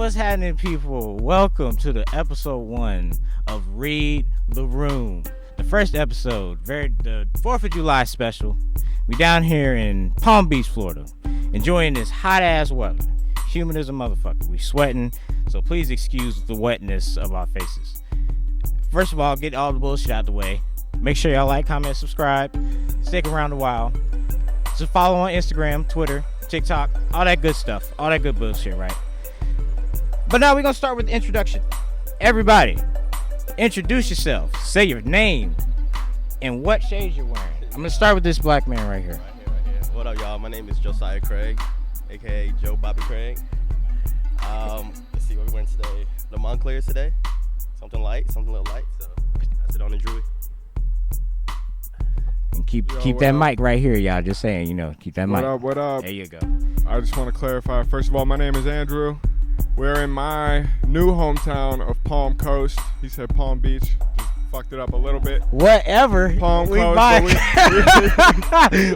what's happening, people? Welcome to the episode 1 of Read the Room. The first episode, the 4th of July special. We down here in Palm Beach, Florida, enjoying this hot-ass weather. Humid as a motherfucker. We sweating, so please excuse the wetness of our faces. First of all, get all the bullshit out the way. Make sure y'all like, comment, subscribe. Stick around a while. So follow on Instagram, Twitter, TikTok, all that good stuff. All that good bullshit, right? But now we're going to start with the introduction. Everybody, introduce yourself. Say your name and what shades you're wearing. I'm going to start with this black man right here. What up, y'all? My name is Josiah Craig, a.k.a. Joe Bobby Craig. Let's see what we're wearing today. The Montclair today. Something light, something a little light. So that's it on the Druid. And keep that mic right here, y'all. Just saying, keep that mic. What up? There you go. I just want to clarify. First of all, my name is Andrew. We're in my new hometown of Palm Coast. He said Palm Beach. Just fucked it up a little bit. Whatever. Palm we Coast.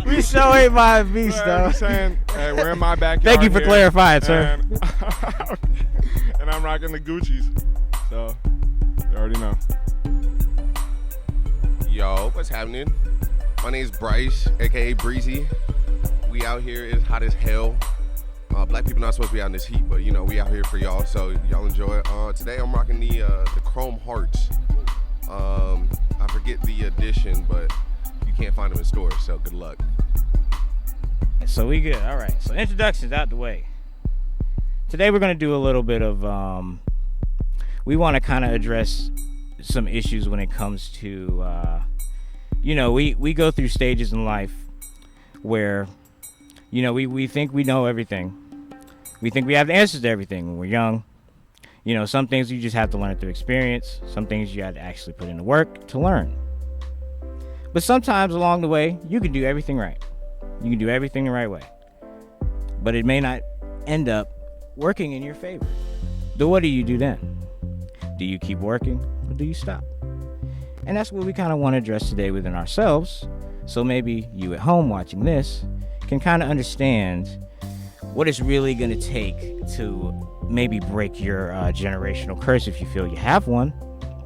We sure ain't my beach, though. I'm saying, hey, we're in my backyard. Thank you for here, clarifying, sir. And I'm rocking the Gucci's. So, you already know. Yo, what's happening? My name's Bryce, aka Breezy. We out here, it's hot as hell. Black people not supposed to be out in this heat, but we out here for y'all, so y'all enjoy. Today I'm rocking the Chrome Hearts. I forget the edition, but you can't find them in stores, so good luck. So we good. All right. So introductions out the way. Today we're gonna do a little bit of we want to kind of address some issues when it comes to we go through stages in life where we think we know everything. We think we have the answers to everything when we're young. Some things you just have to learn through experience. Some things you have to actually put in the work to learn. But sometimes along the way, you can do everything right. You can do everything the right way. But it may not end up working in your favor. So what do you do then? Do you keep working or do you stop? And that's what we kind of want to address today within ourselves. So maybe you at home watching this can kind of understand what it's really going to take to maybe break your generational curse if you feel you have one.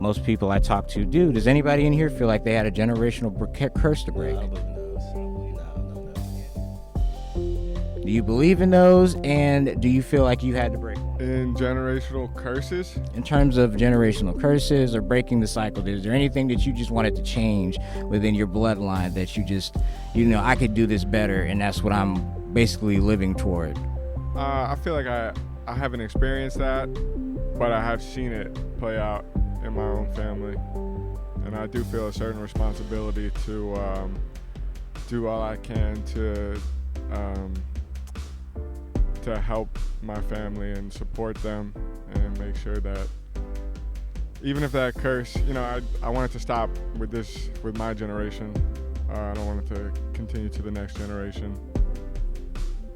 Most people I talk to do. Does anybody in here feel like they had a generational curse to break? I believe in those. No. Do you believe in those, and do you feel like you had to break one? In generational curses? In terms of generational curses or breaking the cycle, is there anything that you just wanted to change within your bloodline that you just, I could do this better, and that's what I'm basically living toward? I feel like I haven't experienced that, but I have seen it play out in my own family, and I do feel a certain responsibility to do all I can to help my family and support them and make sure that even if that curse, I want it to stop with my generation. I don't want it to continue to the next generation.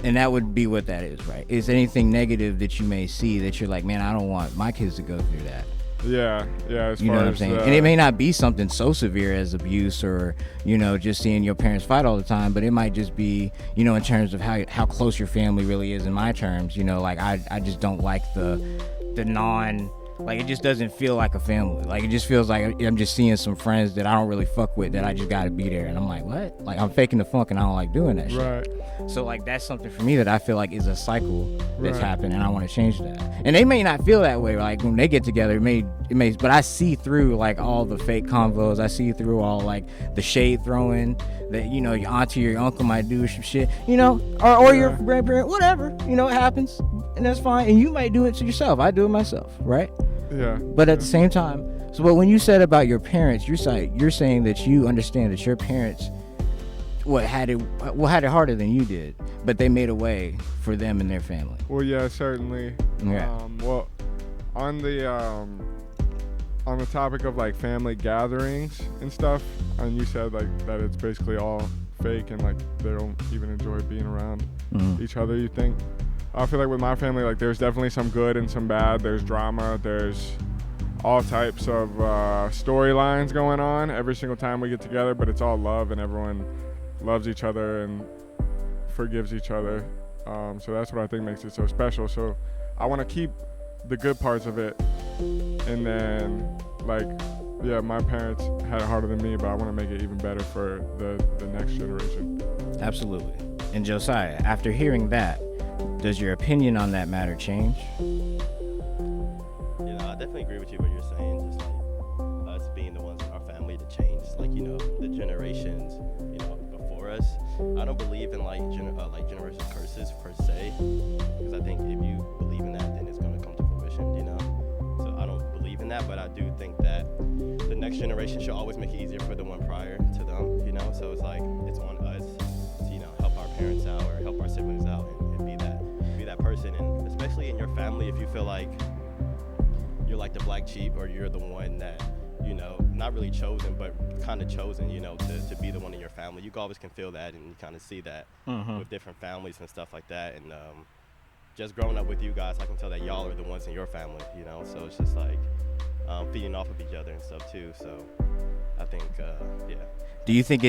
And that would be what that is, right? Is anything negative that you may see that you're like, man, I don't want my kids to go through that? Yeah. As you know what I'm saying? And it may not be something so severe as abuse or, just seeing your parents fight all the time, but it might just be, in terms of how close your family really is in my terms. Like I just don't like the it just doesn't feel like a family. Like it just feels like I'm just seeing some friends that I don't really fuck with that I just gotta be there. And I'm like, what? Like I'm faking the funk and I don't like doing that shit. Right. So that's something for me that I feel like is a cycle that's happened, and I want to change that. And they may not feel that way. Like when they get together, it may, but I see through like all the fake convos. I see through all like the shade throwing that your auntie or your uncle might do some shit, or your grandparent, whatever. It happens, and that's fine. And you might do it to yourself. I do it myself, right? Yeah. But at the same time, but when you said about your parents, you're saying that you understand that your parents had it harder than you did, but they made a way for them and their family. Well, yeah, certainly. Yeah. Well, on the topic of like family gatherings and stuff, and you said like that it's basically all fake and like they don't even enjoy being around each other. You think? I feel like with my family, like there's definitely some good and some bad. There's drama. There's all types of storylines going on every single time we get together, but it's all love and everyone loves each other and forgives each other. So that's what I think makes it so special. So I want to keep the good parts of it, and then like, yeah, my parents had it harder than me, but I want to make it even better for the next generation. Absolutely. And Josiah, after hearing that, does your opinion on that matter change? You know, I definitely agree with you what you're saying. Just like us being the ones in our family to change, like, you know, the generations, you know, before us. I don't believe in like generational curses per se, because I think if you believe in that, then it's gonna come to fruition. You know, so I don't believe in that, but I do think that the next generation should always make it easier for the one prior to them. You know, so it's like it's on us to, you know, help our parents out or help our siblings out and be that person, and especially in your family, if you feel like you're like the black sheep or you're the one that, you know, not really chosen but kind of chosen, you know, to be the one in your family, you always can feel that, and you kind of see that with different families and stuff like that. And just growing up with you guys, I can tell that y'all are the ones in your family, you know, so it's just like feeding off of each other and stuff too. So I think yeah. Do you think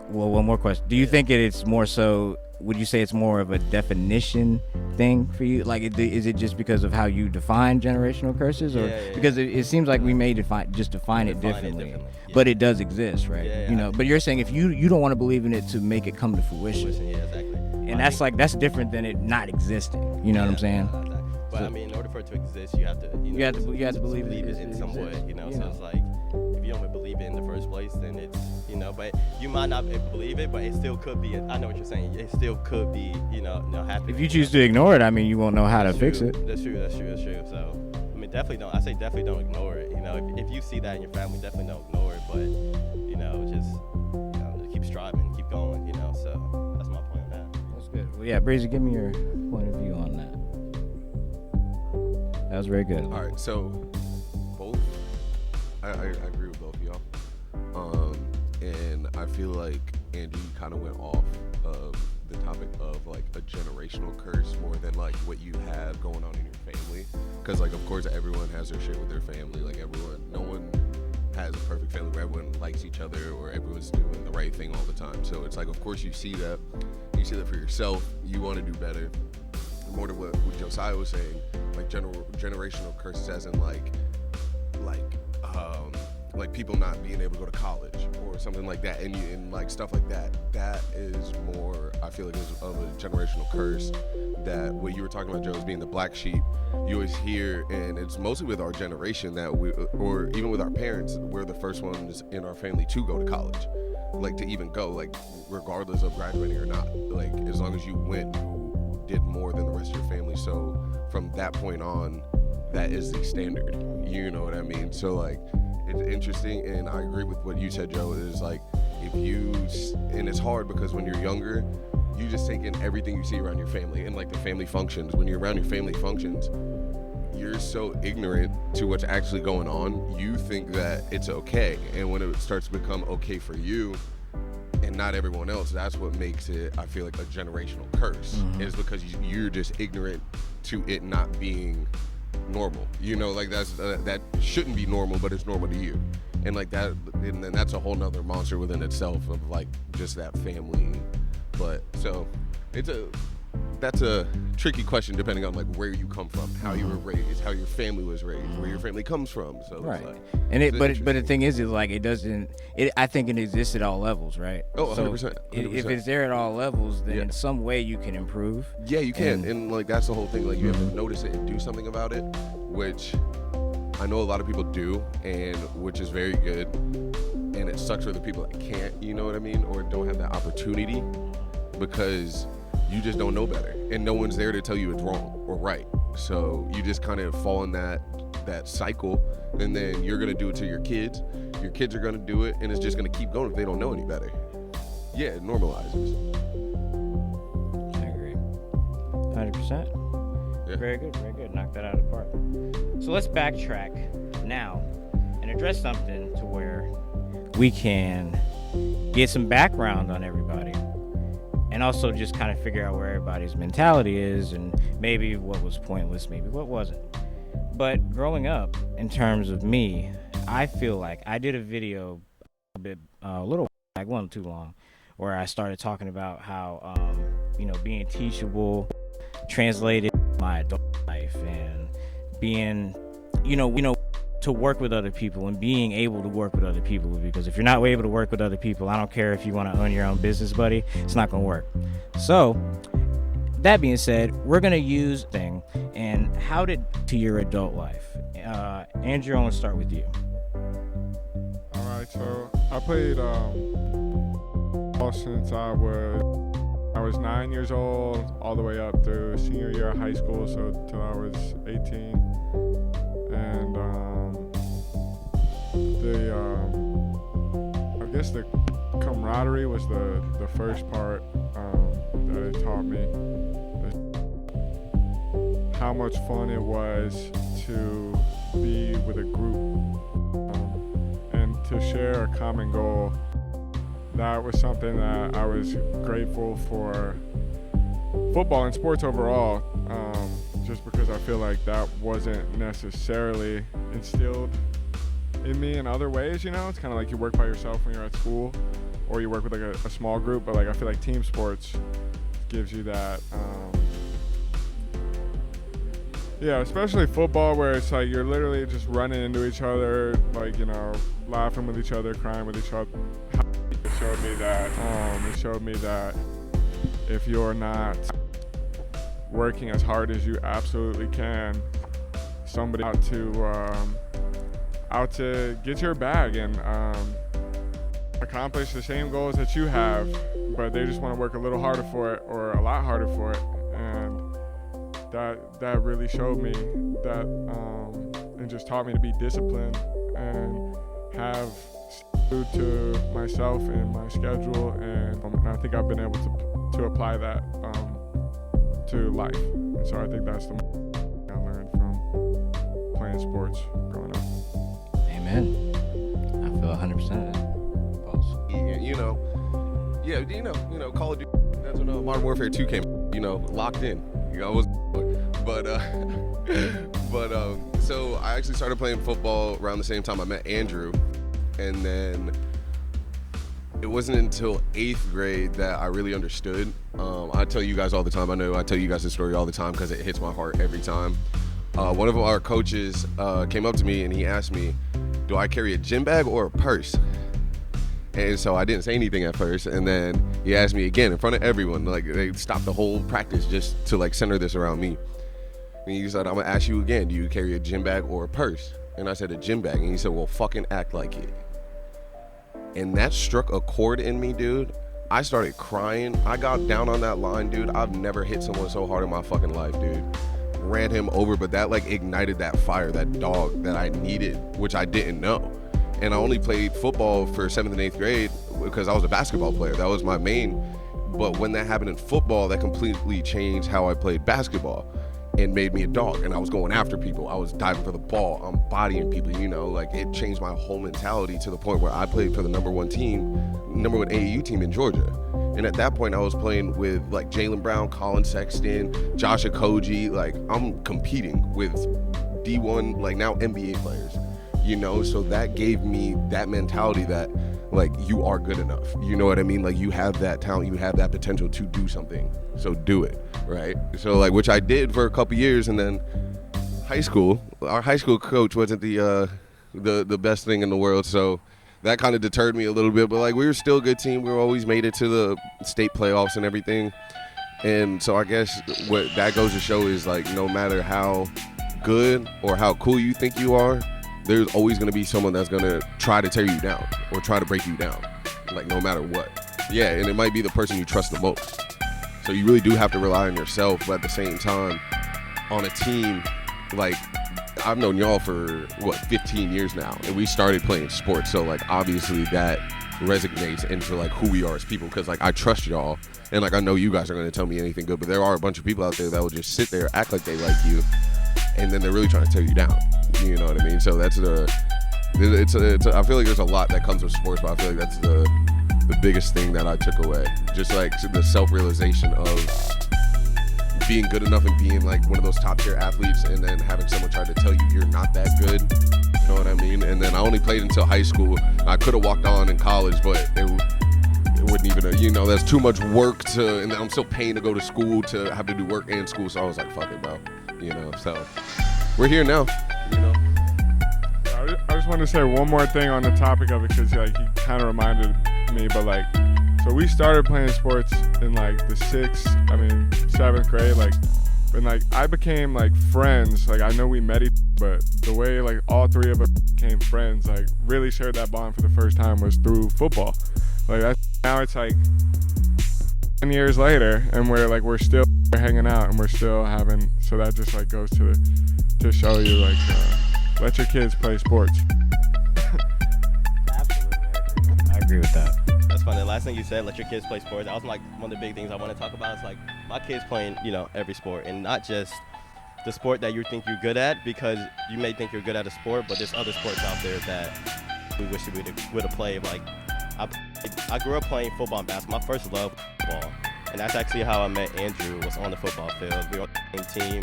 well, one more question. Do you think it's more so, would you say it's more of a definition thing for you? Like, is it just because of how you define generational curses? Or because it seems like we may define it differently. But it does exist, right? You know, but you're saying if you don't want to believe in it to make it come to fruition. Yeah, exactly. And that's different than it not existing. You know what I'm saying? Exactly. But so, I mean, in order for it to exist, you have to, you know, you have to believe it in some way, you know. So it's like, if you don't believe it in the first place, then it's, you know, but you might not believe it, but it still could be. I know what you're saying. It still could be, you know, happening. If you choose to ignore it, I mean, you won't know how to fix it. That's true. So, I mean, definitely don't ignore it. You know, if you see that in your family, definitely don't ignore it. But, you know, just keep striving, keep going. You know, so that's my point on that. That's good. Well, yeah, Breezy, give me your point of view on that. That was very good. All right, so both, I agree with both of y'all. And I feel like Andy kind of went off of the topic of like a generational curse more than like what you have going on in your family. Because like, of course, everyone has their shit with their family. Like no one has a perfect family where everyone likes each other or everyone's doing the right thing all the time. So it's like, of course, you see that for yourself. You want to do better. More to what Josiah was saying, like generational curses, as in like people not being able to go to college or something like that, and like stuff like that. That is more, I feel like, is of a generational curse. That what you were talking about, Joe, as being the black sheep. You always hear, and it's mostly with our generation that we, or even with our parents, we're the first ones in our family to go to college, like to even go, like regardless of graduating or not. Like as long as you went, you did more than the rest of your family. So from that point on, that is the standard. You know what I mean? So like, it's interesting, and I agree with what you said, Joe. Is like, and it's hard because when you're younger, you just take in everything you see around your family and like the family functions. When you're around your family functions, you're so ignorant to what's actually going on. You think that it's okay, and when it starts to become okay for you and not everyone else, that's what makes it, I feel like, a generational curse. Is because you're just ignorant to it not being normal. You know, like that shouldn't be normal, but it's normal to you. And like that, and then that's a whole nother monster within itself of like just that family. But so that's a tricky question depending on like where you come from, how you were raised, how your family was raised, where your family comes from. So right. It's like, and but the thing is like I think it exists at all levels, right? Oh, 100%. So if it's there at all levels, then in some way you can improve. Yeah, you can. And like that's the whole thing. Like you have to notice it and do something about it, which I know a lot of people do, and which is very good. And it sucks for the people that can't, you know what I mean, or don't have that opportunity, because you just don't know better, and no one's there to tell you it's wrong or right. So you just kind of fall in that cycle, and then you're gonna do it to your kids. Your kids are gonna do it, and it's just gonna keep going if they don't know any better. Yeah, it normalizes. I agree, 100%. Yeah. Very good. Knock that out of the park. So let's backtrack now and address something to where we can get some background on everybody. And also just kind of figure out where everybody's mentality is, and maybe what was pointless, maybe what wasn't. But growing up, in terms of me, I feel like I did a video a little like wasn't too long, where I started talking about how being teachable translated my adult life, and being, you know, to work with other people and being able to work with other people, because if you're not able to work with other people, I don't care if you want to own your own business, buddy, it's not going to work. So that being said, we're going to use thing and how to your adult life. Andrew, I want to start with you. All right, so I played ball since I was 9 years old, all the way up through senior year of high school, so till I was 18. And I guess the camaraderie was the first part that it taught me. How much fun it was to be with a group and to share a common goal. That was something that I was grateful for football and sports overall, just because I feel like that wasn't necessarily instilled in me in other ways. You know, it's kind of like you work by yourself when you're at school, or you work with like a small group, but like I feel like team sports gives you that. Yeah, especially football, where it's like you're literally just running into each other, like, you know, laughing with each other, crying with each other. It showed me that if you're not working as hard as you absolutely can, somebody out to get your bag and accomplish the same goals that you have, but they just want to work a little harder for it, or a lot harder for it. And that really showed me that, and just taught me to be disciplined and have food to myself and my schedule, and I think I've been able to apply that to life. And so I think that's the thing I learned from playing sports growing up. Amen. I feel 100% of that. Pause. Call of Duty. That's when Modern Warfare 2 came. Locked in. So I actually started playing football around the same time I met Andrew, and then it wasn't until 8th grade that I really understood. I tell you guys all the time. I know I tell you guys this story all the time because it hits my heart every time. One of our coaches came up to me and he asked me, "Do I carry a gym bag or a purse?" And so I didn't say anything at first, and then he asked me again in front of everyone. Like, they stopped the whole practice just to like center this around me. And he said, "I'm gonna ask you again, do you carry a gym bag or a purse?" And I said, "A gym bag." And he said, "Well, fucking act like it." And that struck a chord in me, dude. I started crying. I got down on that line, dude. I've never hit someone so hard in my fucking life, dude. Ran him over, but that like ignited that fire, that dog that I needed, which I didn't know. And I only played football for 7th and 8th grade because I was a basketball player. That was my main. But when that happened in football, that completely changed how I played basketball and made me a dog. And I was going after people. I was diving for the ball. I'm bodying people, like it changed my whole mentality to the point where I played for the number one AAU team in Georgia. And at that point, I was playing with like Jaylen Brown, Colin Sexton, Josh Okogie. Like, I'm competing with D1, like now NBA players. So that gave me that mentality that like, you are good enough. You know what I mean? Like, you have that talent, you have that potential to do something. So do it, right? So like, which I did for a couple years, and then our high school coach wasn't the best thing in the world. So that kind of deterred me a little bit, but like, we were still a good team. We always made it to the state playoffs and everything. And so I guess what that goes to show is like, no matter how good or how cool you think you are, there's always going to be someone that's going to try to tear you down or try to break you down, like no matter what. Yeah, and it might be the person you trust the most. So you really do have to rely on yourself, but at the same time, on a team, like, I've known y'all for 15 years now, and we started playing sports. So like, obviously that resonates into like who we are as people, because like, I trust y'all, and like, I know you guys are going to tell me anything good, but there are a bunch of people out there that will just sit there, act like they like you, and then they're really trying to tear you down. You know what I mean? So that's I feel like there's a lot that comes with sports, but I feel like that's the biggest thing that I took away. Just like the self-realization of being good enough and being like one of those top tier athletes, and then having someone try to tell you you're not that good. You know what I mean? And then I only played until high school. I could have walked on in college, but it wouldn't even, that's too much work and I'm still paying to go to school to have to do work and school. So I was like, fuck it, bro. So we're here now. You know. I just want to say one more thing on the topic of it, because like he kind of reminded me, but like, so we started playing sports in like the 7th grade, like, and like I became like friends. Like I know we met each other, but the way like all three of us became friends, like really shared that bond for the first time was through football. Like now it's like 10 years later, and we're still hanging out and we're still having. So that just like goes to show you like let your kids play sports. Absolutely, I agree with that. That's funny. The last thing you said, let your kids play sports. That was like one of the big things I want to talk about. Is like my kids playing, every sport, and not just the sport that you think you're good at, because you may think you're good at a sport, but there's other sports out there that we wish we would have played. Like I grew up playing football and basketball. My first love was football, and that's actually how I met Andrew. Was on the football field. We were on the same team.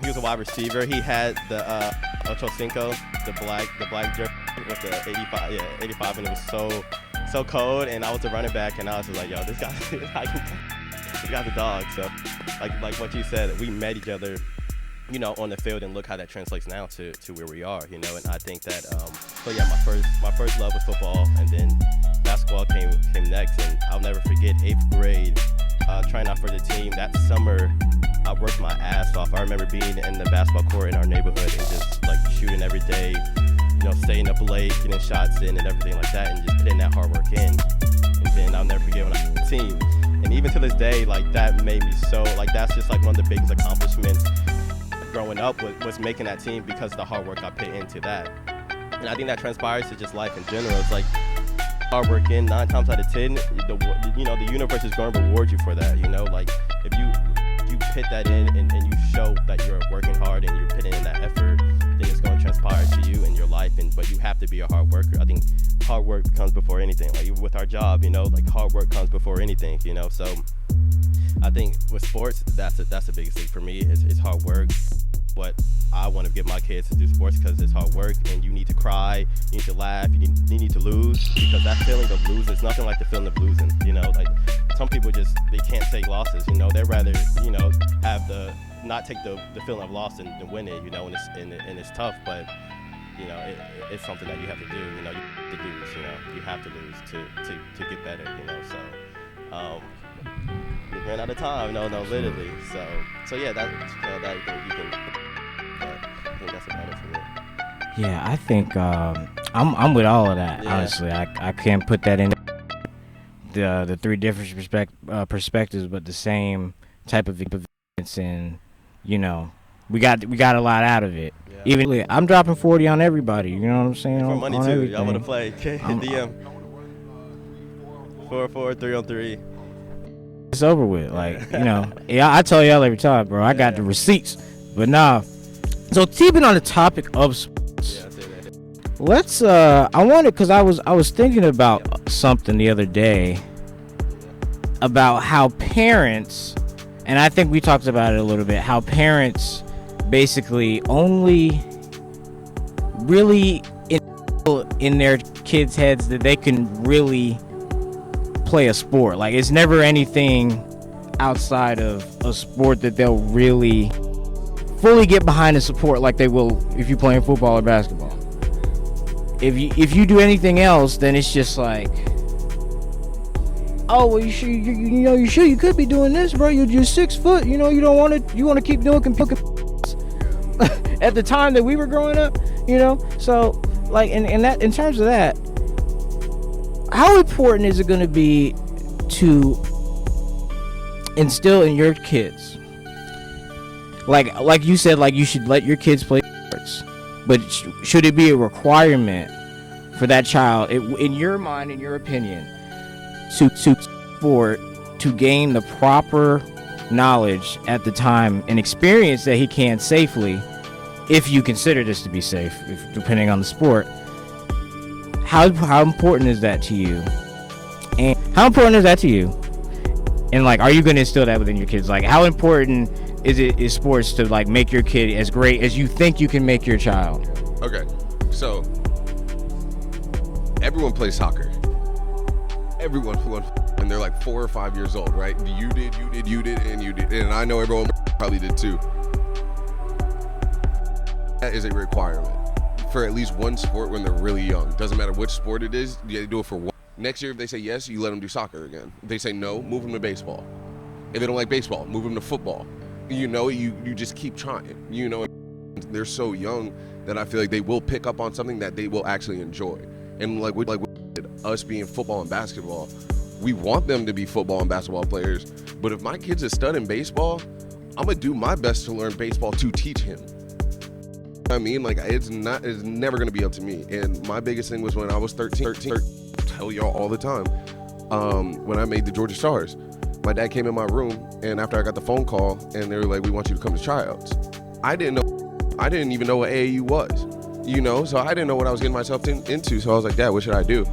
He was a wide receiver. He had the Ocho Cinco, the black jersey with the 85, and it was so cold. And I was the running back, and I was just like, yo, this guy's a dog. So, like what you said, we met each other, on the field, and look how that translates now to where we are, And I think that, my first love was football, and then basketball came next, and I'll never forget 8th grade, trying out for the team. That summer, I worked my ass off. I remember being in the basketball court in our neighborhood and just like shooting every day, staying up late, getting shots in and everything like that, and just putting that hard work in. And then I'll never forget when I was on the team. And even to this day, like that made me so, like that's just like one of the biggest accomplishments growing up was making that team, because of the hard work I put into that. And I think that transpires to just life in general. It's like hard work in 9 times out of 10, the universe is going to reward you for that. Like if you put that in and you show that you're working hard and you're putting in that effort, then it's going to transpire to you in your life. But you have to be a hard worker. I think hard work comes before anything. Like even with our job, like hard work comes before anything. So I think with sports, that's the biggest thing for me is hard work. What I want to give my kids to do sports, because it's hard work, and you need to cry, you need to laugh, you need to lose, because that feeling of losing is nothing like the feeling of losing. Like some people they can't take losses. They'd rather have not take the feeling of loss than win it. And it's tough, but it's something that you have to do. You have to lose. You have to lose to get better. So. We ran out of time. No, literally. So yeah, that you can. I think that's about it for me. Yeah, I think I'm with all of that. Yeah. Honestly, I can't put that in the three different perspectives, but the same type of experience, and we got a lot out of it. Yeah. Even I'm dropping 40 on everybody. You know what I'm saying? For money on too. Everything. Y'all want to play? DM 4-4 3-on-3. It's over with. Yeah, I tell y'all every time, bro. I got the receipts, but nah. So keeping on the topic of sports, let's. I wanted, because I was thinking about something the other day about how parents, and I think we talked about it a little bit, how parents basically only really in their kids' heads that they can really play a sport. Like it's never anything outside of a sport that they'll really fully get behind and support like they will if you're playing football or basketball. If you do anything else, then it's just like, oh well, you could be doing this, bro. You're just 6 foot. You don't want to keep doing at the time that we were growing up. So like in terms of that, how important is it going to be to instill in your kids, like you said, like you should let your kids play sports, but should it be a requirement for that child, in your mind, in your opinion, to gain the proper knowledge at the time and experience that he can safely, if you consider this to be safe, depending on the sport? How important is that to you? And how important is that to you? And like, are you going to instill that within your kids? Like, how important is sports to like make your kid as great as you think you can make your child? Okay, so everyone plays soccer. Everyone, when they're like 4 or 5 years old, right? You did, and you did, and I know everyone probably did too. that is a requirement for at least one sport when they're really young. Doesn't matter which sport it is, you do it for one. Next year, if they say yes, you let them do soccer again. If they say no, move them to baseball. If they don't like baseball, move them to football. You know, you just keep trying. You know, they're so young that I feel like they will pick up on something that they will actually enjoy. And like with us being football and basketball, we want them to be football and basketball players. But if my kid's a stud in baseball, I'm gonna do my best to learn baseball to teach him. I mean, like it's never gonna be up to me. And my biggest thing was when I was 13 tell y'all all the time, when I made the Georgia Stars, my dad came in my room, and after I got the phone call, and they were like, "We want you to come to tryouts." I didn't even know what AAU was, you know, so I didn't know what I was getting myself into. So I was like, "Dad, what should I do?"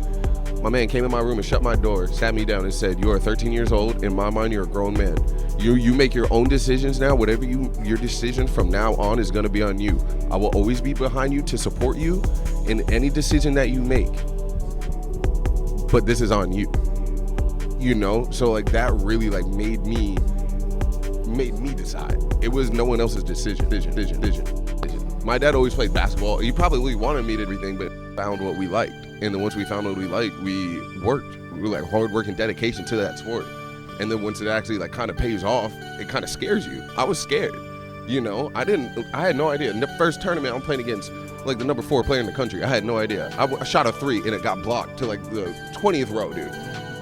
My man came in my room and shut my door, sat me down and said, "You are 13 years old. In my mind, you're a grown man. You make your own decisions now. Whatever your decision from now on is gonna be on you. I will always be behind you to support you in any decision that you make. But this is on you." You know, so like that really like made me decide. It was no one else's decision. My dad always played basketball. He probably wanted me to everything, but found what we liked. And then once we found what we liked, we worked. We were like hard work and dedication to that sport. And then once it actually like kind of pays off, it kind of scares you. I was scared. You know, I had no idea. In the first tournament, I'm playing against like the number 4 player in the country. I had no idea. I shot a 3 and it got blocked to like the 20th row, dude.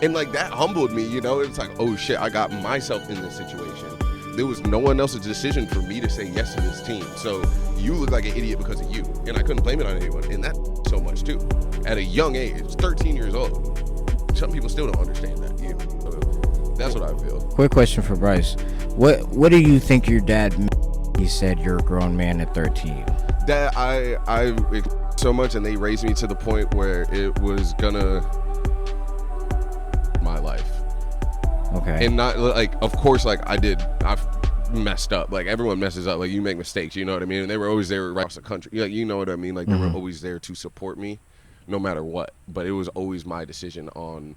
And like that humbled me, you know. It's like, oh shit, I got myself in this situation. There was no one else's decision for me to say yes to this team. So you look like an idiot because of you. And I couldn't blame it on anyone. And that so much too. At a young age, 13 years old. Some people still don't understand that. You know? So that's what I feel. Quick question for Bryce. What do you think your dad meant? He said you're a grown man at 13. That I so much, and they raised me to the point where it was gonna my life. Okay. And not like, of course, like I've messed up. Like everyone messes up. Like you make mistakes, you know what I mean? And they were always there right across the country. Like, you know what I mean? Like they were always there to support me, no matter what. But it was always my decision on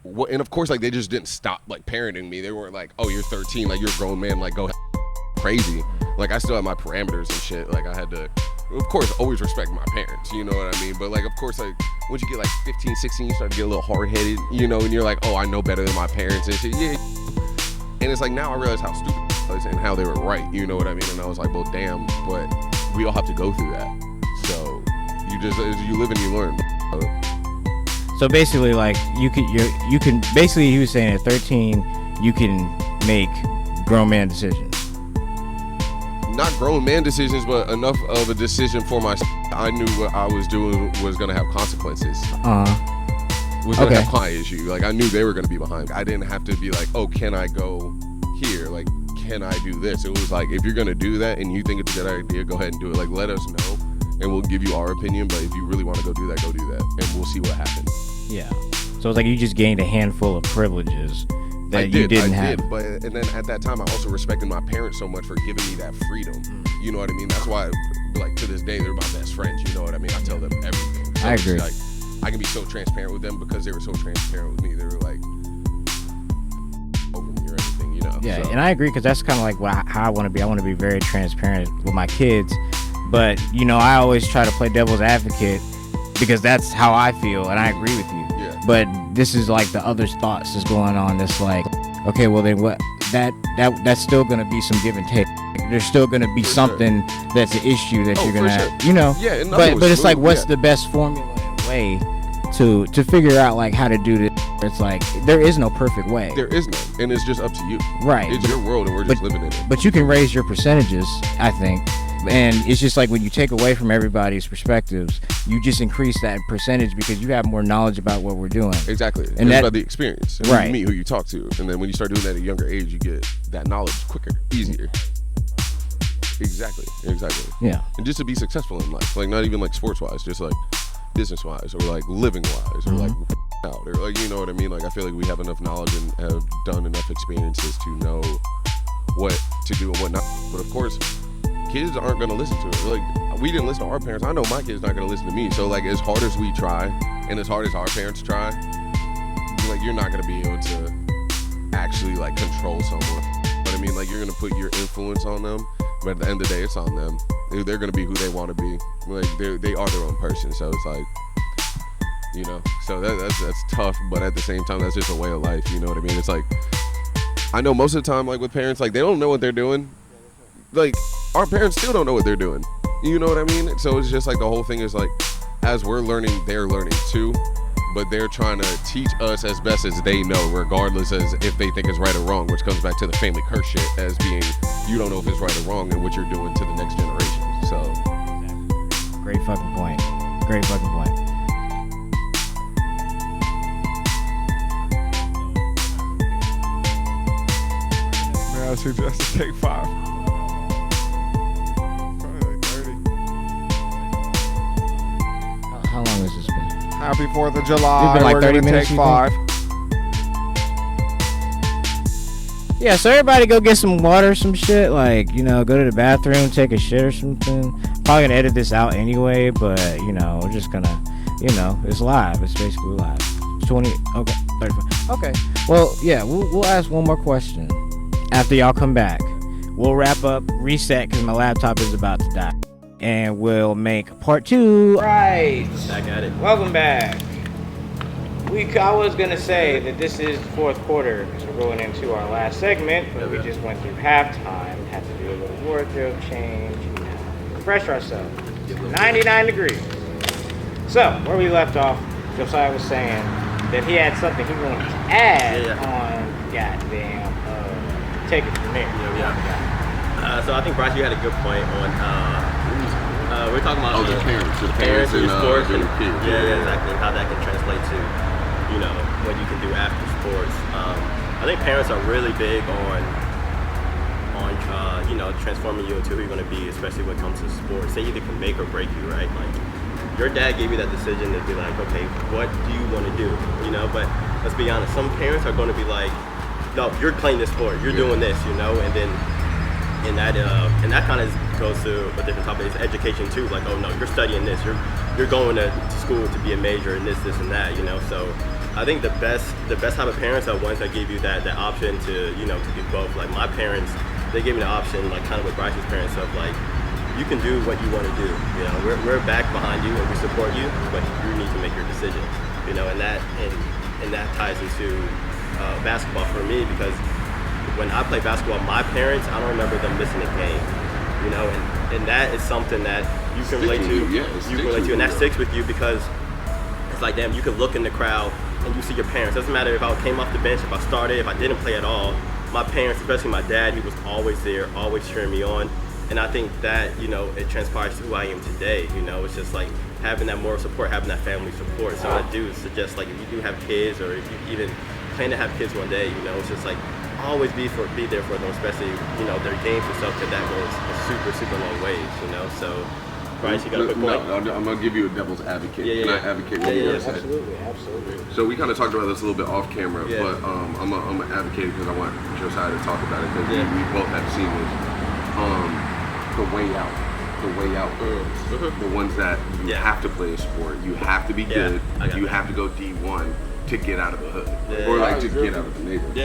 what. And of course, like they just didn't stop like parenting me. They weren't like, "Oh, you're 13, like you're a grown man, like go crazy." Like I still had my parameters and shit. Like I had to, of course, always respect my parents, you know what I mean? But like, of course, like once you get like 15, 16, you start to get a little hard-headed, you know, and you're like, "Oh, I know better than my parents and shit." Yeah. And it's like now I realize how stupid I was and how they were right, you know what I mean? And I was like, well, damn, but we all have to go through that. So you live and you learn. So basically, like you can basically, he was saying at 13 you can make grown man decisions. Not grown man decisions, but enough of a decision for myself. I knew what I was doing was gonna have consequences. Was gonna have my issue. Like I knew they were gonna be behind. I didn't have to be like, oh, can I go here? Like, can I do this? It was like, if you're gonna do that and you think it's a good idea, go ahead and do it. Like, let us know, and we'll give you our opinion. But if you really want to go do that, and we'll see what happens. Yeah. So it's like you just gained a handful of privileges that you didn't have. And then at that time, I also respected my parents so much for giving me that freedom. You know what I mean? That's why, like to this day, they're my best friends. You know what I mean? I tell them everything. So I agree. Like, I can be so transparent with them because they were so transparent with me. They were like over me or anything, you know. Yeah, so. and I agree because that's kind of like how I want to be. I want to be very transparent with my kids, but you know, I always try to play devil's advocate because that's how I feel, and I agree with you. Yeah. But this is like the other thoughts that's going on. That's like, okay, well then what? That's still gonna be some give and take. There's still gonna be something that's an issue that you're gonna, you know. Yeah, but it's like, what's the best formula and way to figure out like how to do this? It's like there is no perfect way. There is none, and it's just up to you. Right. It's your world, and we're just living in it. But you can raise your percentages, I think. And it's just like when you take away from everybody's perspectives, you just increase that percentage because you have more knowledge about what we're doing. Exactly. And that's about the experience. And right. You meet who you talk to. And then when you start doing that at a younger age, you get that knowledge quicker, easier. Exactly. Yeah. And just to be successful in life, like not even like sports-wise, just like business-wise or like living-wise or like out or like, you know what I mean? Like I feel like we have enough knowledge and have done enough experiences to know what to do and what not. But of course, kids aren't going to listen to it. Like we didn't listen to our parents. I know my kid's not going to listen to me. So like as hard as we try and as hard as our parents try, like you're not going to be able to actually like control someone. But I mean, like you're going to put your influence on them, But at the end of the day, it's on them. They're gonna be who they want to be. Like they are their own person. So it's like, you know, so that's tough. But at the same time, that's just a way of life. You know what I mean? It's like, I know most of the time, like with parents, like they don't know what they're doing. Like our parents still don't know what they're doing. You know what I mean? So it's just like the whole thing is like, as we're learning, they're learning too. But they're trying to teach us as best as they know, regardless as if they think it's right or wrong, which comes back to the family curse shit as being, you don't know if it's right or wrong and what you're doing to the next generation. So, Great fucking point. Great fucking point. May I suggest to take 5? Probably like 30. How long has this been? Happy 4th of July. We've been like We're 30 gonna minutes, take you 5. Yeah, so everybody go get some water, some shit. Like, you know, go to the bathroom, take a shit or something. Probably gonna edit this out anyway, but, you know, we're just gonna, you know, it's live. It's basically live. 20, okay, 35. Okay, well, yeah, we'll ask one more question after y'all come back. We'll wrap up, reset, because my laptop is about to die. And we'll make part 2. Right. Back at it. Welcome back. I was gonna say that this is the fourth quarter because we're going into our last segment, but we just went through halftime, had to do a little wardrobe change, refresh ourselves. 99 degrees. So where we left off, Josiah was saying that he had something he wanted to add on goddamn take it from there. So I think Bryce, you had a good point on we're talking about the parents and sports and kids. Yeah, exactly. How that can translate to, you know, what you can do after sports. I think parents are really big on you know, transforming you into who you're going to be, especially when it comes to sports. They either can make or break you, right? Like your dad gave you that decision to be like, okay, what do you want to do? You know, but let's be honest, some parents are going to be like, no, you're playing this sport, you're doing this, you know, and then and that kind of goes to a different topic. It's education too. Like, oh no, you're studying this. You're going to school to be a major in this, and that. You know, so I think the best type of parents are ones that give you that option to, you know, to do both. Like my parents, they gave me the option, like kind of with Bryce's parents, of like, you can do what you want to do. You know, we're back behind you and we support you, but you need to make your decision. You know, and that ties into basketball for me, because when I play basketball, my parents, I don't remember them missing a game, you know, and that is something that you can relate to. You can relate to, and that sticks with you because it's like, damn, you can look in the crowd and you see your parents. Doesn't matter if I came off the bench, if I started, if I didn't play at all. My parents, especially my dad, he was always there, always cheering me on. And I think that, you know, it transpires to who I am today. You know, it's just like having that moral support, having that family support. So I do suggest, like, if you do have kids, or if you even plan to have kids one day, you know, it's just like, always be there for them, especially, you know, their games and stuff, because that goes a super long ways, you know. So Bryce, you got a quick point? No, I'm gonna give you a devil's advocate. Yeah. Can I advocate what you guys said? Absolutely. So we kind of talked about this a little bit off camera, but I'm gonna advocate because I want Josiah to talk about it, because we both have seen this. The way out girls, the ones that you have to play a sport, you have to be good, you have to go D1 to get out of the hood, or like to get out of the neighborhood.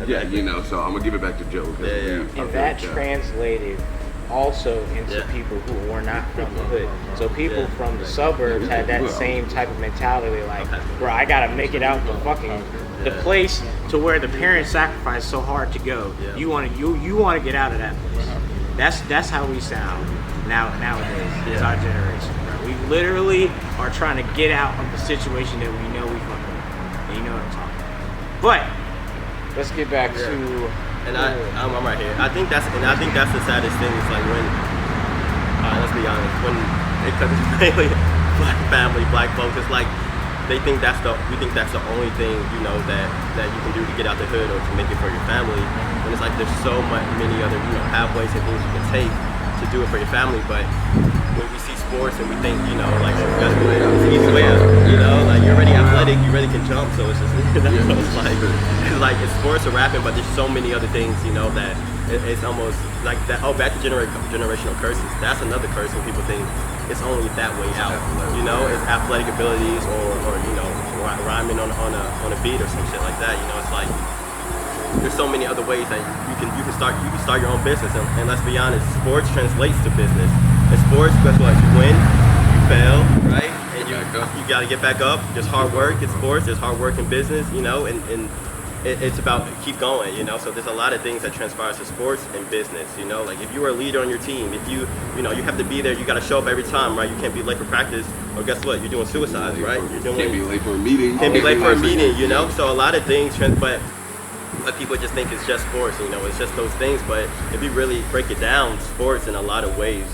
Yeah, you know. So I'm gonna give it back to Joe. And that translated also into people who were not from the hood. So people from the suburbs had that same type of mentality, like, bro, I gotta make it out the place to where the parents sacrificed so hard to go. You wanna get out of that place. That's how we sound nowadays. It's our generation, bro. We literally are trying to get out of the situation that we know we fucking. You know what I'm talking about. But let's get back to. And I'm right here. I think that's the saddest thing. It's like when, let's be honest, when it comes to mainly black family, black folks, it's like we think that's the only thing, you know, that you can do to get out the hood or to make it for your family. When it's like there's so many other, you know, pathways and things you can take to do it for your family. But when we see sports and we think, you know, like, oh, that's it's an easy way out, you know, like you're already athletic, you really can jump, so it's just, you know, so it's like it's sports or rapping, but there's so many other things, you know, that it's almost like that. Oh, back to generational curses. That's another curse when people think it's only that way out, you know, it's athletic abilities or you know, rhyming on a beat or some shit like that, you know. It's like there's so many other ways that you can start your own business. And let's be honest, sports translates to business. In sports, guess what? You win, you fail, right? And you got to get back up. There's hard work in sports. There's hard work in business. And it's about keep going. So there's a lot of things that transpires to sports and business. Like if you are a leader on your team, if you have to be there, you got to show up every time, right? You can't be late for practice, or guess what? You're doing suicides, right? Can't be late for a meeting. Can't be late for a meeting, So a lot of things, but people just think it's just sports, it's just those things. But if you really break it down, sports in a lot of ways,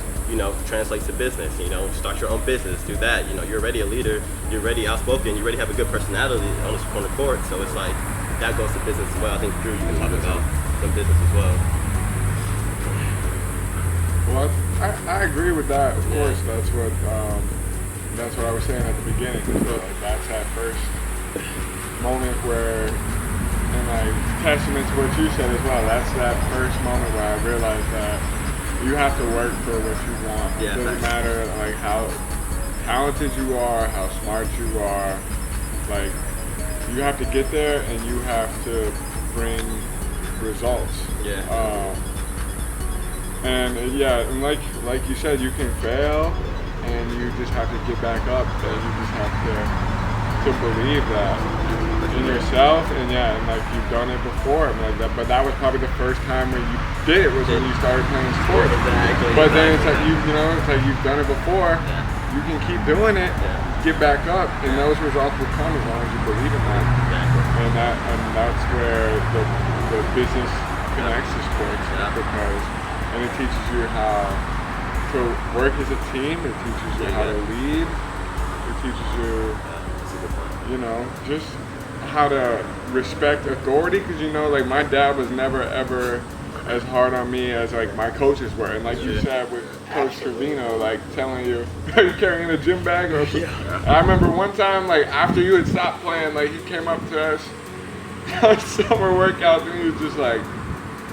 translates to business. Start your own business, do that. You're already a leader, you're already outspoken, you already have a good personality on the court. So it's like that goes to business as well. I think Drew, you can talk about some business as well. Well, I agree with that. Of course, that's what I was saying at the beginning. Like that's that first moment where, and like testament to what you said as well. That's that first moment where I realized that you have to work for what you want. Yeah, it doesn't matter like how talented you are, how smart you are. Like you have to get there, and you have to bring results. Yeah. And like you said, you can fail, and you just have to get back up, and you just have to believe that in yourself, and like you've done it before, and like that. But that was probably the first time when you did it was when you started playing sports. Exactly. But then it's like it's like you've done it before. Yeah. You can keep doing it, get back up, and those results will come as long as you believe in that. Exactly. And that's where the business connects to sports, because it teaches you how to work as a team. It teaches you how to lead. It teaches you, just how to respect authority. Because like my dad was never ever as hard on me as like my coaches were. And like you said with Coach Trevino, like telling you, are you carrying a gym bag or something? I remember one time, like after you had stopped playing, like he came up to us on summer workouts, and he was just like,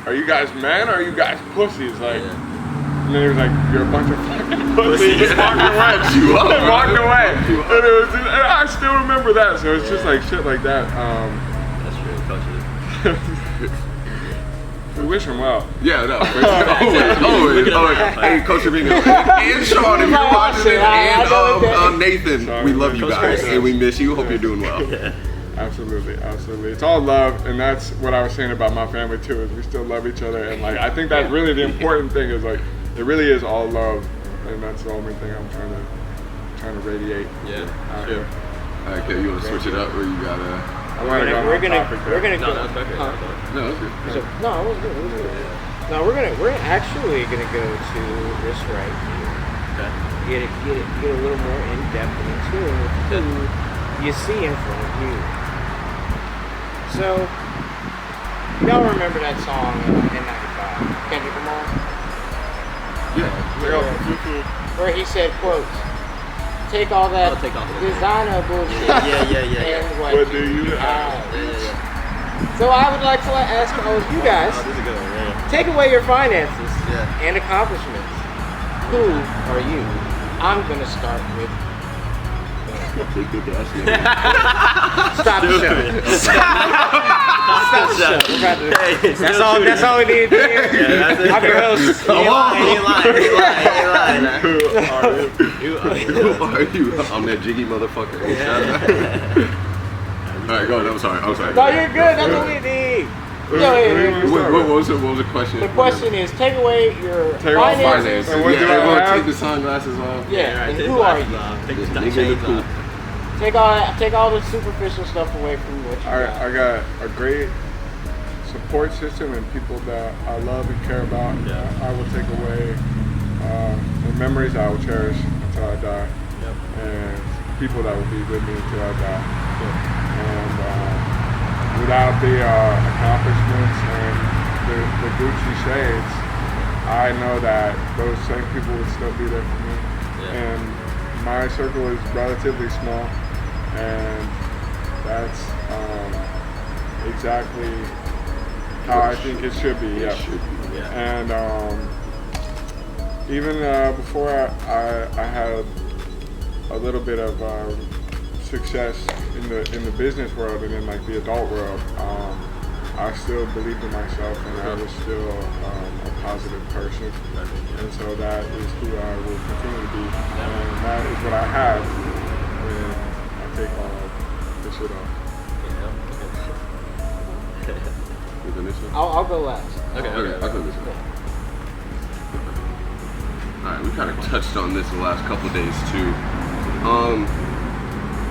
are you guys men or are you guys pussies? Like, and then he was like, you're a bunch of fucking pussies. Just walked away. Walked away. And I still remember that. So it's just like shit like that. That's true, coaches. We wish him well. Yeah, no. Always. Hey, Coach Trevino and Sean, if you're watching this, and Nathan, Sorry, we love you Coach guys, Chris. and we miss you. Hope you're doing well. Absolutely. It's all love, and that's what I was saying about my family too. Is we still love each other, and like I think that's really the important thing. Is like it really is all love, and that's the only thing I'm trying to radiate. Yeah, sure. All right, okay, you want to switch it up, or you gotta? We're gonna No, go. that's perfect. No, that's good. No, it was good. No, we're actually gonna go to this right here. Okay. Get a little more in depth into who you see in front of you. So, y'all remember that song N95, Kendrick Lamar? Yeah. Where he said, quote, take all that designer bullshit. Yeah. And What do you have? Yeah. So I would like to ask all of you guys, Oh, this is a good one, yeah. take away your finances Yeah. and accomplishments. Who are you? I'm gonna start with Stop the show. Stop the show. We're about to, that's all we need to hear. Yeah, that's it. I'm your host. He lying. Who are you? I'm that jiggy motherfucker. All right, go ahead. I'm sorry. No, you're good. That's what we need. What was the question? The question is, take away your Take off finances. And what do I everyone have? take the sunglasses off. Yeah, and who are you? Take the Nigga chains cool. off. Take all the superficial stuff away from what you got. I got a great support system and people that I love and care about. Yeah. I will take away the memories I will cherish until I die, and people that will be with me until I die. And without the accomplishments and the Gucci shades, I know that those same people would still be there for me. And my circle is relatively small, and that's exactly how I think it should be. It should be. And even before I had a little bit of success in the business world and in like the adult world, I still believed in myself and I was still a positive person. And so that is who I will continue to be. And that is what I have when I take all this shit off. I'll go last. Okay, I'll go this way. Alright, we kind of touched on this the last couple of days too.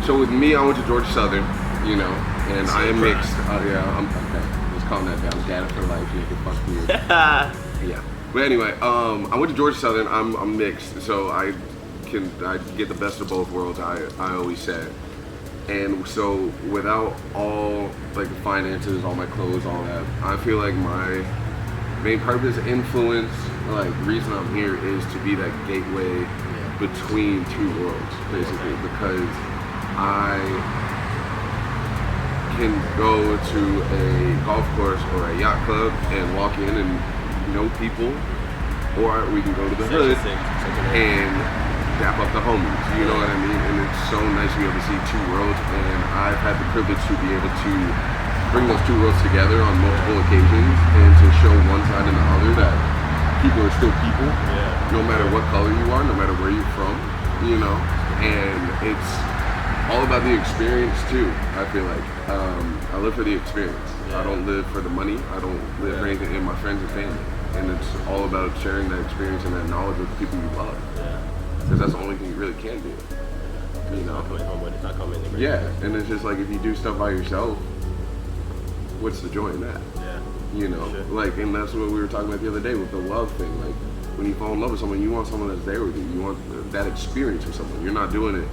So with me, I went to Georgia Southern, you know, and I am mixed. I'm okay. Let's calm that down. Data for life, you can fuck you. Yeah. But anyway, I went to Georgia Southern. I'm mixed, so I get the best of both worlds. I always say. And so without all like the finances, all my clothes, all that, I feel like my main purpose, influence, like reason I'm here is to be that gateway between two worlds, basically, because I can go to a golf course or a yacht club and walk in and know people, or we can go to the hood and dap up the homies, you know what I mean? And it's so nice to be able to see two worlds, and I've had the privilege to be able to bring those two worlds together on multiple occasions and to show one side and the other that people are still people, no matter what color you are, no matter where you're from, you know? And it's all about the experience too, I feel like. I live for the experience. I don't live for the money. I don't live for anything in my friends and family. And it's all about sharing that experience and that knowledge with the people you love. Because that's the only thing you really can do. You know? It's not coming in. Yeah, and it's just like if you do stuff by yourself, what's the joy in that? Yeah. You know, like, and that's what we were talking about the other day with the love thing. Like, when you fall in love with someone, you want someone that's there with you. You want that experience with someone. You're not doing it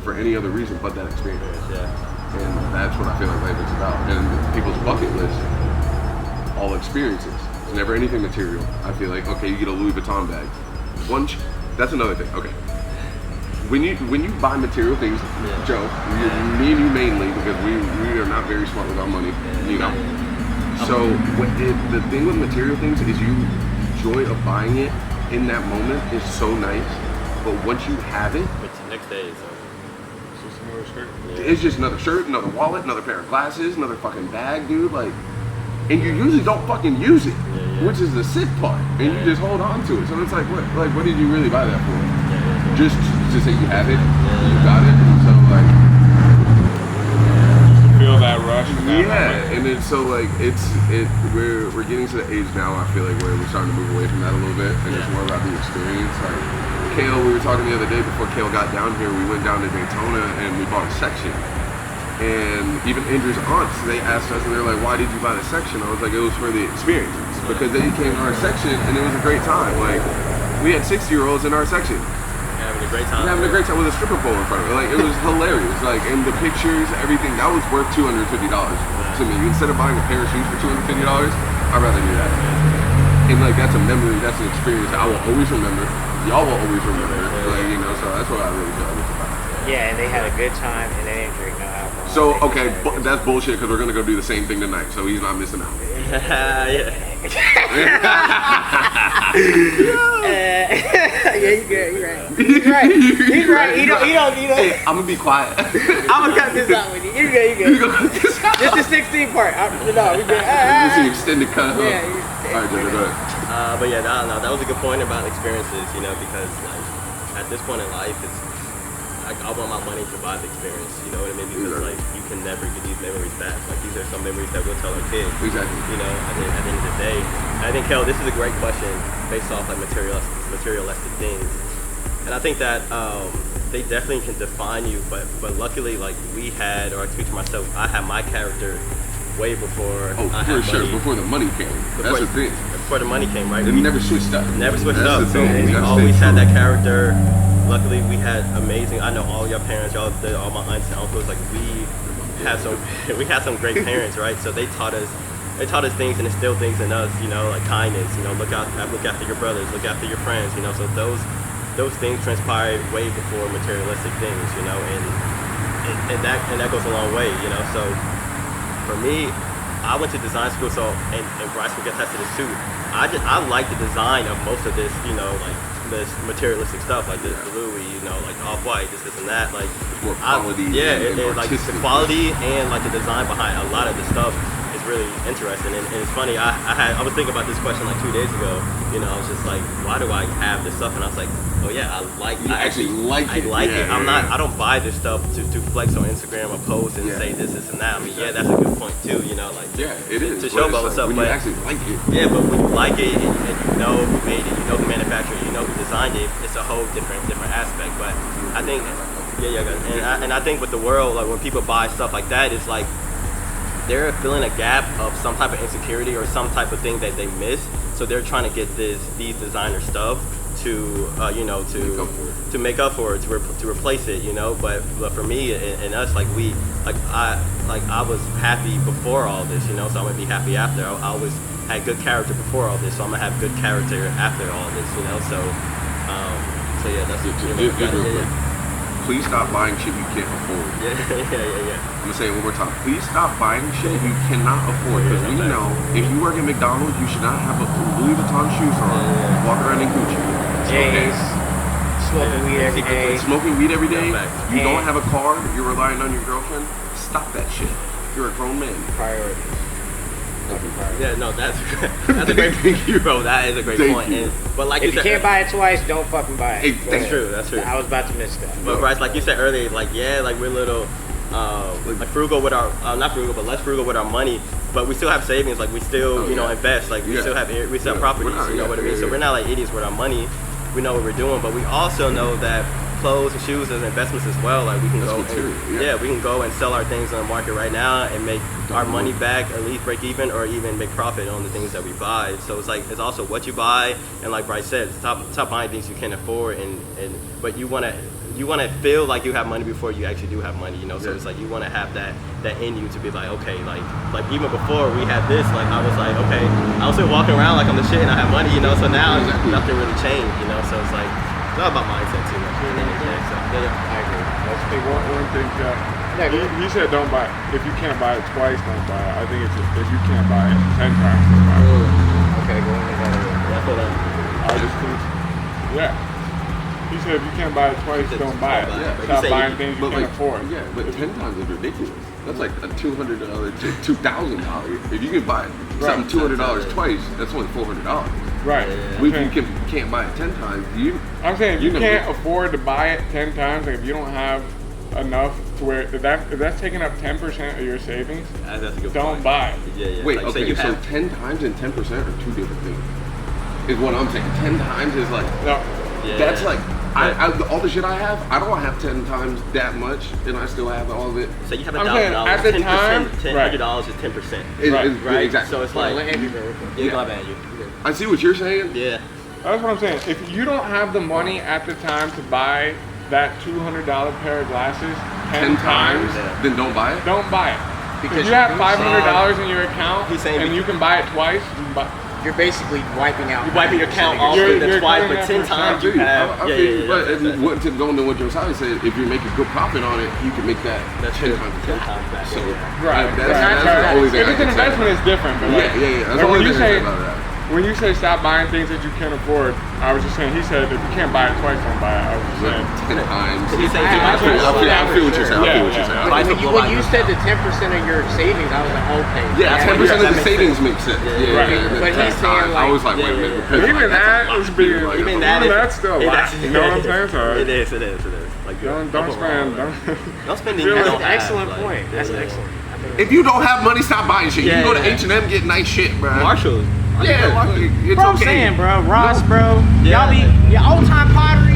for any other reason but that experience. And that's what I feel like life is about. And people's bucket list, all experiences. It's never anything material. I feel like, okay, you get a Louis Vuitton bag. That's another thing. Okay. When you buy material things, Joe, me and you mainly, because we are not very smart with our money, you know. So the thing with material things is joy of buying it in that moment is so nice, but once you have it, But the next day, so It's just another shirt. it's just another shirt, another wallet, another pair of glasses, another fucking bag, dude. Like, and you usually don't fucking use it, which is the sick part, and you just hold on to it. So it's like, what did you really buy that for? Just to say you have it, you got it, and so like. Feel that rush. And that moment. And then so like we're getting to the age now, I feel like, where we're starting to move away from that a little bit, and it's more about the experience. Like Kale, we were talking the other day before Kale got down here, we went down to Daytona and we bought a section. And even Andrew's aunts, they asked us and they're like, why did you buy the section? I was like, it was for the experiences, because they came to our section and it was a great time. Like, we had 60-year-olds in our section. having a great time. Having a great time with a stripper pole in front of it. Like, it was hilarious. Like, and the pictures, everything, that was worth $250 to me. Instead of buying a pair of shoes for $250, I'd rather do that. And like, that's a memory, that's an experience that I will always remember. Y'all will always remember. Like, you know, so that's what I really feel like it's about. Yeah, and they had a good time and they didn't drink no alcohol. So, okay, that's bullshit because we're going to go do the same thing tonight, so he's not missing out. Yeah, you're good. You're right. He's right. He's right. He don't. Hey, I'm going to be quiet. I'm gonna cut this out with you. You're good. You gonna cut this out? This is 16 part. No, we good. This is an extended cut. Huh? Yeah. Alright, Joseph, go ahead. but yeah, I don't know. That was a good point about experiences, you know, because like at this point in life, it's like I want my money to buy the experience, you know what I mean? Because like you can never get these memories back. Like these are some memories that we'll tell our kids. Exactly. You know, at the end of the day. And I think, Kel, this is a great question based off like materialistic things. And I think that they definitely can define you, but luckily, like we had, or I speak to myself, I had my character way before I had for sure, money. before the money came. That's the thing. Before the money came, right? It never switched up. Never switched That's up. the So thing. we That's always the had thing. that character. Luckily, we had amazing. I know all your parents, all my aunts and uncles. Like we had some great parents, right? So they taught us things and instilled things in us. You know, like kindness. You know, look after your brothers, look after your friends. You know, so those things transpired way before materialistic things. You know, and that goes a long way. You know, so for me, I went to design school, so and Bryce can attest to this too. I like the design of most of this, you know, like this materialistic stuff, like this Louis, you know, like Off-White, this and that, like more quality. like the quality and like the design behind a lot of the stuff is really interesting. And it's funny, I was thinking about this question like 2 days ago. You know, I was just like, why do I have this stuff? And I was like, oh yeah, I actually like it. I don't buy this stuff to flex on Instagram or post and say this and that. I mean, yeah, that's a good point too. You know, like it is to show about what's up. When you actually like it. Yeah, but when you like it and you know who made it, you know who manufactured it, you know who designed it, it's a whole different aspect. But I think, and I think with the world, like when people buy stuff like that, it's like they're filling a gap of some type of insecurity or some type of thing that they miss. So they're trying to get these designer stuff to to make up for it, to replace it, you know. But for me and us, I was happy before all this, you know. So I'm gonna be happy after. I always had good character before all this, so I'm gonna have good character after all this, you know. So yeah, that's it. Please stop buying shit you can't afford. Yeah. I'm gonna say it one more time. Please stop buying shit you cannot afford. Because we know if you work at McDonald's, you should not have a Louis Vuitton shoes on, walk around in Gucci. J's, smoking weed every day. Smoking weed every day. You don't have a car. You're relying on your girlfriend. Stop that shit. You're a grown man. Priorities. Yeah, no, that's a great point, bro. That is a great point. And, but like if you can't buy it twice, don't fucking buy it. That's true. That's true. I was about to miss that. But Bryce, like you said earlier, like we're a little like frugal with our not frugal, but less frugal with our money. But we still have savings. Like we still invest. Like we still have properties. You know what I mean? So we're not like idiots with our money. We know what we're doing, but we also know that clothes and shoes as investments as well. Like we can we can go and sell our things on the market right now and make our money back, at least break even, or even make profit on the things that we buy. So it's like it's also what you buy, and like Bryce said, stop buying things you can't afford, but you wanna feel like you have money before you actually do have money, you know. So it's like you wanna have that in you to be like, okay, like even before we had this, like I was like, okay, I was still walking around like I'm the shit and I have money, you know. So now nothing really changed, you know. So it's like it's all about mindset too much. So I agree. That's big one thing that he said don't buy it. If you can't buy it twice, don't buy it. I think it's if you can't buy it 10 times, don't buy it. Okay, go into that. He said if you can't buy it twice, don't buy it. Stop buying things you can't afford. Yeah, but 10 times is ridiculous. That's like a $200 to $2,000. If you can buy something $200 twice, that's only $400. Right. If you can't buy it 10 times, I'm saying if you can't afford to buy it 10 times, like if you don't have enough to where if that's taking up 10% of your savings, that's a good don't point. buy it. Yeah. Wait, okay, so 10 times and 10% are two different things. Is what I'm saying. 10 times is like that's like I all the shit I have, I don't have 10 times that much, and I still have all of it. So you have $1,000. At the time, $100 is 10%. Right? Exactly. So it's like I see what you're saying. Yeah. That's what I'm saying. If you don't have the money at the time to buy that $200 pair of glasses 10 times, then don't buy it. Don't buy it. Because you have $500 in your account, and you can buy it twice. You're basically wiping out. You're wiping your account off the twice, but 10 times you have. But what to go into what Josiah said, if you make a good profit on it, you can make that 10 times back. So right. That's the only thing. If it's an investment, it's different. But That's the only thing I say about that. When you say stop buying things that you can't afford, I was just saying, he said if you can't buy it twice, don't buy it. I was just saying 10 times. I feel what you're saying. When you said the 10% of your savings, I was like, okay. Yeah, 10% of the savings makes sense. But he's saying like, I was like, wait a minute. Even that's still a lot. You know what I'm saying? It is. Like don't spend. Don't spend. That's an excellent point. That's excellent. If you don't have money, stop buying shit. You can go to H&M, get nice shit, bro. Marshalls. Yeah, it's bro, I'm saying, bro, Ross, bro, y'all be your old time pottery,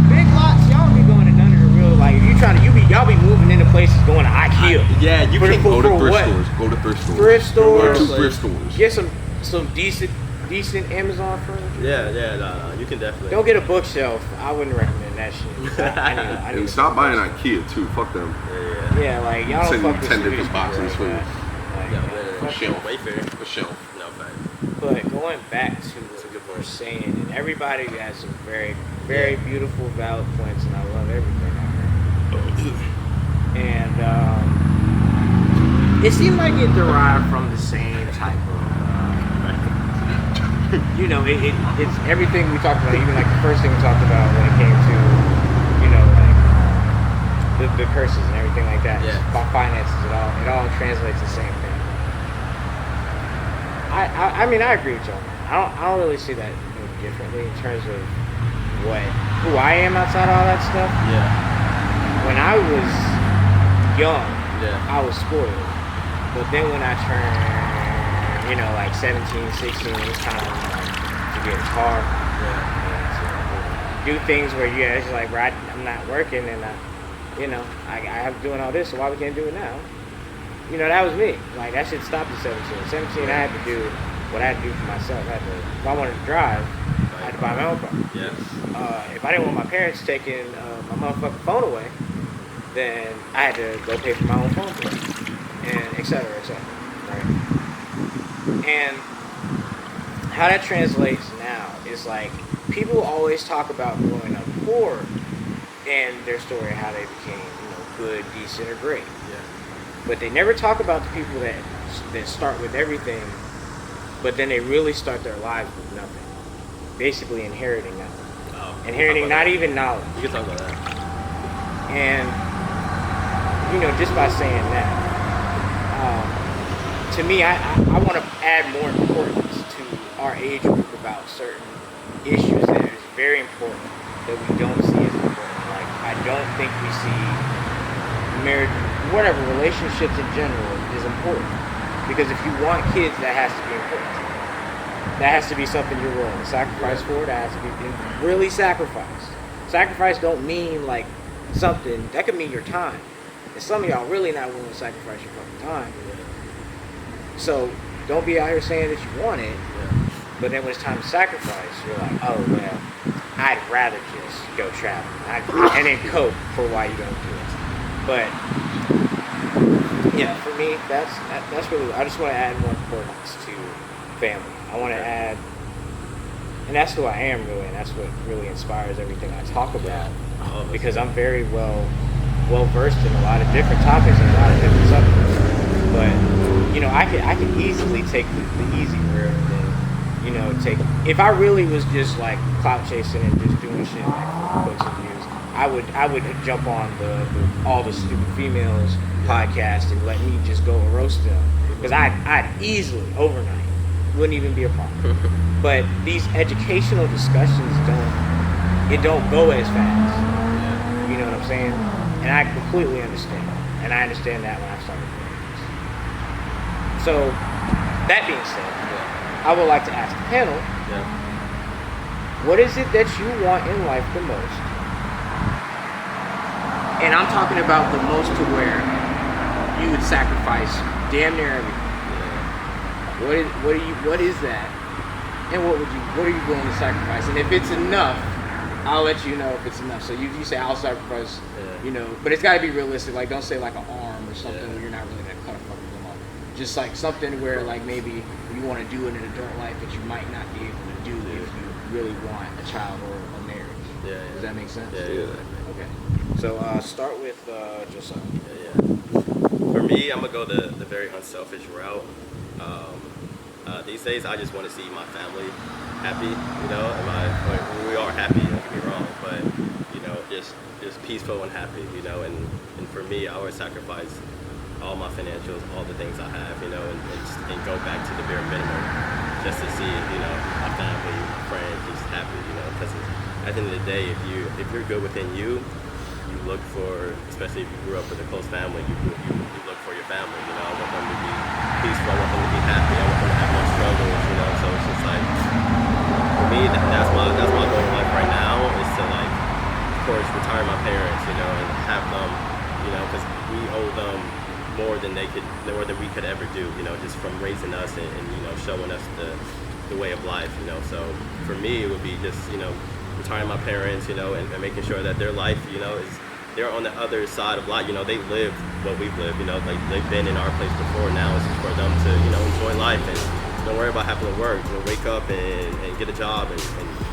big lots, y'all be going to none of the real, like if you trying to, y'all be moving into places going to IKEA. Yeah, you can go to thrift stores. Go to thrift stores. Thrift stores. Go to thrift stores. Get some decent Amazon furniture. Yeah, you can definitely. Don't get a bookshelf. I wouldn't recommend that shit. I need stop buying IKEA too. Fuck them. Yeah, like y'all don't fuck with 10 different boxes for a shelf. A shelf. But going back to what you were saying, and everybody has some very, very beautiful, valid points, and I love everything I heard. And it seemed like it derived from the same type of, it's everything we talked about, even like the first thing we talked about when it came to, like the curses and everything like that. Yeah. Finances, it all translates the same thing. I mean, I agree with y'all. I don't really see that differently in terms of who I am outside of all that stuff. Yeah. When I was young, Yeah. I was spoiled. But then when I turned, like 17, 16, it was time to get hard. Yeah. Do things where it's like, right, I'm not working and I have doing all this, so why we can't do it now? That was me. Like, that shit stopped at 17. 17, I had to do what I had to do for myself. If I wanted to drive, I had to buy my own car. Yes. If I didn't want my parents taking my motherfucking phone away, then I had to go pay for my own phone bill, and et cetera, right? And how that translates now is like, people always talk about growing up poor and their story, how they became, good, decent, or great. Yeah. But they never talk about the people that start with everything, but then they really start their lives with nothing. Basically inheriting nothing. Oh, Inheriting not even knowledge. You can talk about that. And, just by saying that, to me, I want to add more importance to our age group about certain issues that is very important that we don't see as important. Like, I don't think we see marriage, whatever, relationships in general is important. Because if you want kids, that has to be important. That has to be something you're willing to sacrifice for. That has to be really sacrifice. Sacrifice don't mean like something, that could mean your time. And some of y'all really not willing to sacrifice your fucking time. So don't be out here saying that you want it, but then when it's time to sacrifice, you're like, oh well, I'd rather just go travel and then cope for why you don't do it. But yeah, for me, that's really. I just want to add more importance to family. I want to add, and that's who I am really, and that's what really inspires everything I talk about. Because I'm very well versed in a lot of different topics and a lot of different subjects. But I could easily take the easy route and take. If I really was just like clout chasing and just doing shit like for clicks and views, I would jump on all the stupid females podcast and let me just go and roast them, because I'd easily overnight wouldn't even be a problem. But these educational discussions don't go as fast. You know what I'm saying? And I completely understand. And I understand that when I started doing this. So, that being said, I would like to ask the panel, what is it that you want in life the most? And I'm talking about the most to where you would sacrifice damn near everything. What is that? And what are you willing to sacrifice? And if it's enough, I'll let you know if it's enough. So you say I'll sacrifice, but it's got to be realistic. Like, don't say like an arm or something where you're not really gonna cut a fucking limb off. Just like something where like maybe you want to do in an adult life that you might not be able to do if you really want a child or a marriage. Does that make sense? Yeah. Okay. So start with Josiah. For me, I'm gonna go the very unselfish route. These days, I just want to see my family happy. We are happy. Don't get me wrong, but just peaceful and happy. And for me, I always sacrifice all my financials, all the things I have, and go back to the bare minimum just to see, my family, my friends just happy. Because at the end of the day, if you're good within you look for, especially if you grew up with a close family, you look for your family. I want them to be peaceful. I want them to be happy. I want them to have no struggles. So it's just like, for me, that's my goal in life right now, is to like, of course, retire my parents, and have them, because we owe them more than we could ever do. Just from raising us and showing us the way of life. So for me, it would be just retiring my parents, and making sure that their life, is they're on the other side of life. They live what we've lived. Like they've been in our place before. Now it's just for them to enjoy life and don't worry about having to work. Wake up and get a job and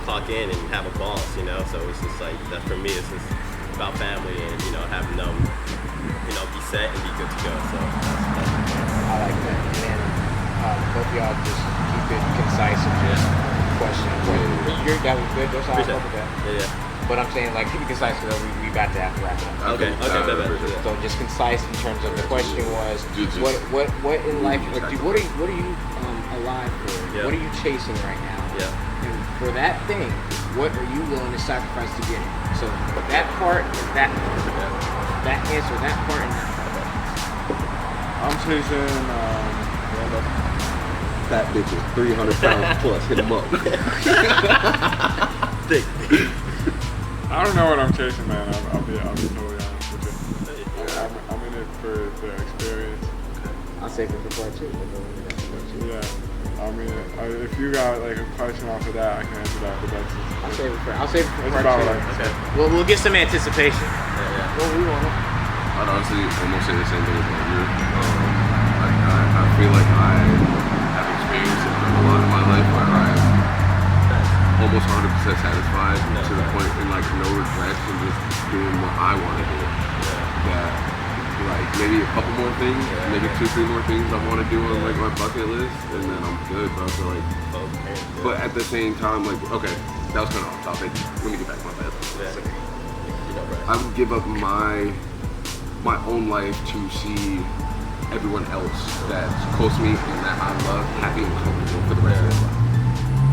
clock in and have a boss. So it's just like that for me. It's just about family and having them be set and be good to go. So that's I like that. And then both of y'all just keep it concise and just question. That was good. That's all I spoke about. Yeah. But I'm saying, like, keep it concise because we about to have to wrap it up. Okay. So just concise in terms of the question was, what in life, like, what are you alive for? Yeah. What are you chasing right now? Yeah. And for that thing, what are you willing to sacrifice to get it? So that part is that answer, that part and that part. I'm chasing Fat bitches, 300 pounds plus. Hit them up. Thick. I don't know what I'm chasing, man. I'll be totally honest with you. I'm in it for the experience. I'll save it for part two. Yeah. I mean, if you got like a question off of that, I can answer that. But that's I'll save it for that's part about two. what I can say. We'll get some anticipation. Yeah. What we want. I'd honestly almost say the same thing as you. I feel like I have experienced it a lot in my life where I'm almost 100% satisfied to the point and like no regrets and just doing what I want to do. That like maybe a couple more things, maybe 2-3 more things I want to do on like my bucket list, and then I'm good. But I feel like, but at the same time, like okay, that was kind of off topic. Let me get back to my bed. I would give up my own life to see everyone else that's close to me and that I love happy and comfortable for the rest of their life.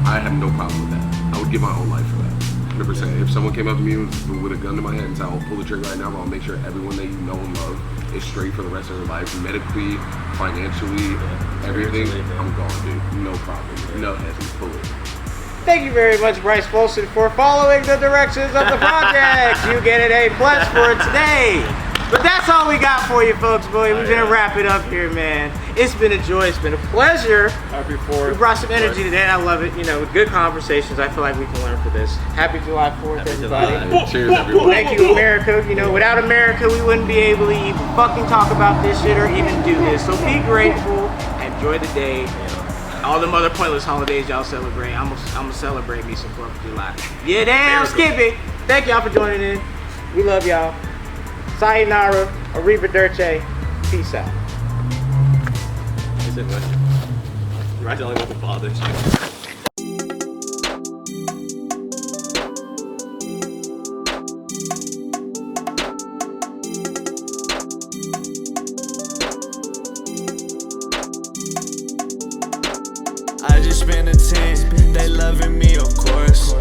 I have no problem with that. I would give my own life for that. 100%. If someone came up to me with a gun to my head and said, I'll pull the trigger right now, but I'll make sure everyone that you know and love is straight for the rest of their life, medically, financially, everything, I'm gone, dude. No problem. No heads, pull it. Thank you very much, Bryce Folsom, for following the directions of the project. You get an A+ for today. But that's all we got for you, folks, boy. We're gonna wrap it up here, man. It's been a joy. It's been a pleasure. Happy 4th. We brought some energy today. I love it. You know, good conversations. I feel like we can learn from this. Happy July 4th, everybody. Cheers, everyone. Thank you, America. You know, without America, we wouldn't be able to even fucking talk about this shit or even do this. So be grateful. Enjoy the day. All them other pointless holidays y'all celebrate. I'm gonna celebrate me some 4th of July. Yeah, damn, skip it. Thank y'all for joining in. We love y'all. Sayonara, arrivederci, peace out. Is it what? Right, only with the fathers. I just spent a 10, they loving me, of course.